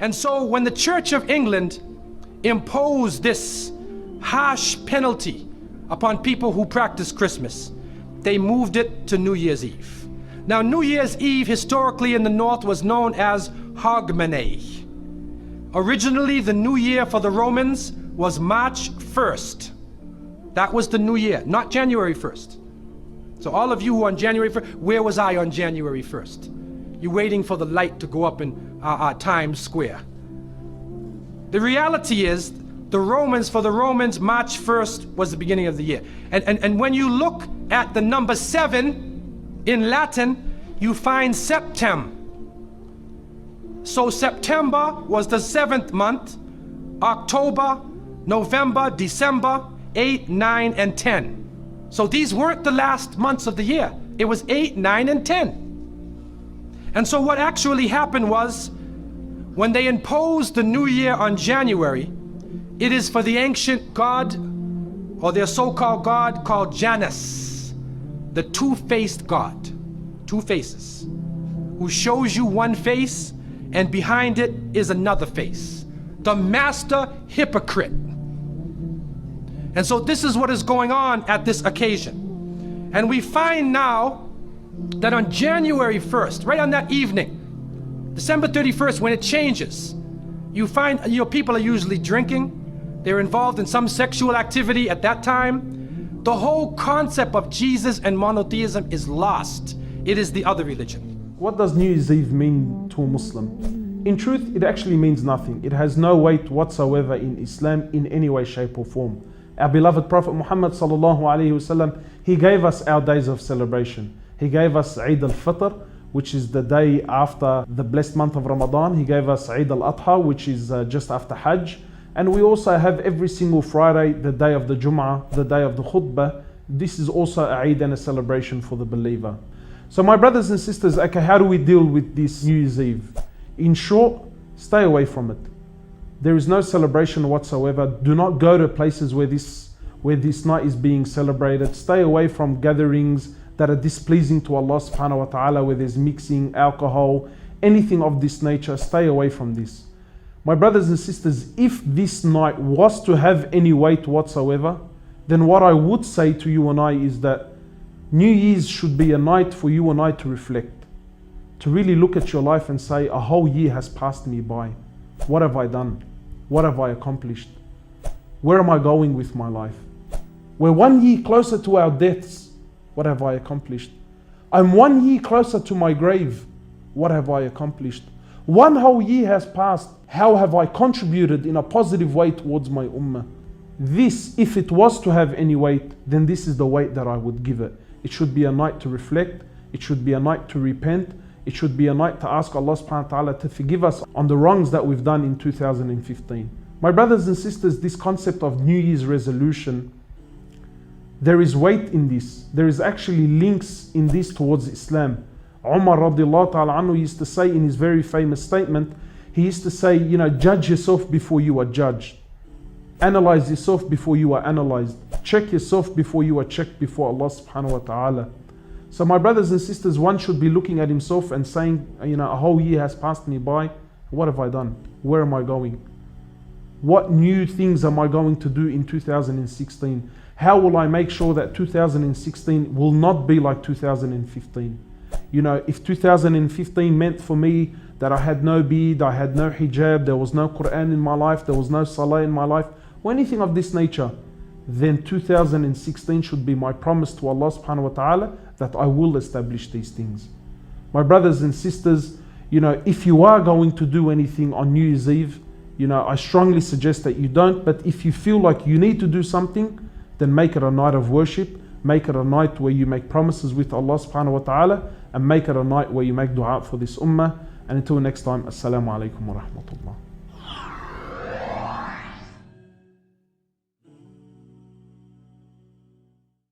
And so when the Church of England imposed this harsh penalty upon people who practice Christmas, they moved it to New Year's Eve. Now, New Year's Eve historically in the North was known as Hogmanay. Originally, the New Year for the Romans was March 1st. That was the New Year, not January 1st. So all of you who are on January 1st, where was I on January 1st? You're waiting for the light to go up in Times Square. The reality is, for the Romans, March 1st was the beginning of the year. And when you look at the number 7 in Latin, you find Septem. So September was the 7th month, October, November, December, 8, 9, and 10. So these weren't the last months of the year. It was 8, 9, and 10. And so what actually happened was, when they imposed the new year on January, it is for the ancient god, or their so-called god, called Janus, the two-faced god, two faces, who shows you one face and behind it is another face, the master hypocrite. And so this is what is going on at this occasion. And we find now that on January 1st, right on that evening, December 31st, when it changes, you find people are usually drinking, they're involved in some sexual activity at that time. The whole concept of Jesus and monotheism is lost. It is the other religion. What does New Year's Eve mean to a Muslim? In truth, it actually means nothing. It has no weight whatsoever in Islam in any way, shape or form. Our beloved Prophet Muhammad sallallahu alaihi wasallam, he gave us our days of celebration. He gave us Eid al-Fitr, which is the day after the blessed month of Ramadan. He gave us Eid al-Adha, which is just after Hajj. And we also have every single Friday, the day of the Jum'ah, the day of the Khutbah. This is also a Eid and a celebration for the believer. So my brothers and sisters, okay, how do we deal with this New Year's Eve? In short, stay away from it. There is no celebration whatsoever. Do not go to places where this night is being celebrated. Stay away from gatherings that are displeasing to Allah subhanahu wa ta'ala, where there's mixing, alcohol, anything of this nature. Stay away from this. My brothers and sisters, if this night was to have any weight whatsoever, then what I would say to you and I is that New Year's should be a night for you and I to reflect, to really look at your life and say, a whole year has passed me by. What have I done? What have I accomplished? Where am I going with my life? We're 1 year closer to our deaths. What have I accomplished? I'm 1 year closer to my grave. What have I accomplished? 1 whole year has passed. How have I contributed in a positive way towards my ummah? This, if it was to have any weight, then this is the weight that I would give it. It should be a night to reflect. It should be a night to repent. It should be a night to ask Allah subhanahu wa ta'ala to forgive us on the wrongs that we've done in 2015. My brothers and sisters, this concept of New Year's resolution, there is weight in this. There is actually links in this towards Islam. Umar radiallahu ta'ala anhu used to say in his very famous statement, he used to say, judge yourself before you are judged. Analyze yourself before you are analyzed. Check yourself before you are checked before Allah subhanahu wa ta'ala. So my brothers and sisters, one should be looking at himself and saying, a whole year has passed me by. What have I done? Where am I going? What new things am I going to do in 2016? How will I make sure that 2016 will not be like 2015? If 2015 meant for me that I had no bead, I had no hijab, there was no Quran in my life, there was no salah in my life, or anything of this nature, then 2016 should be my promise to Allah subhanahu wa ta'ala that I will establish these things. My brothers and sisters, if you are going to do anything on New Year's Eve, I strongly suggest that you don't, but if you feel like you need to do something, then make it a night of worship, make it a night where you make promises with Allah subhanahu wa ta'ala, and make it a night where you make dua for this ummah. And until next time, Assalamu alaikum wa rahmatullah.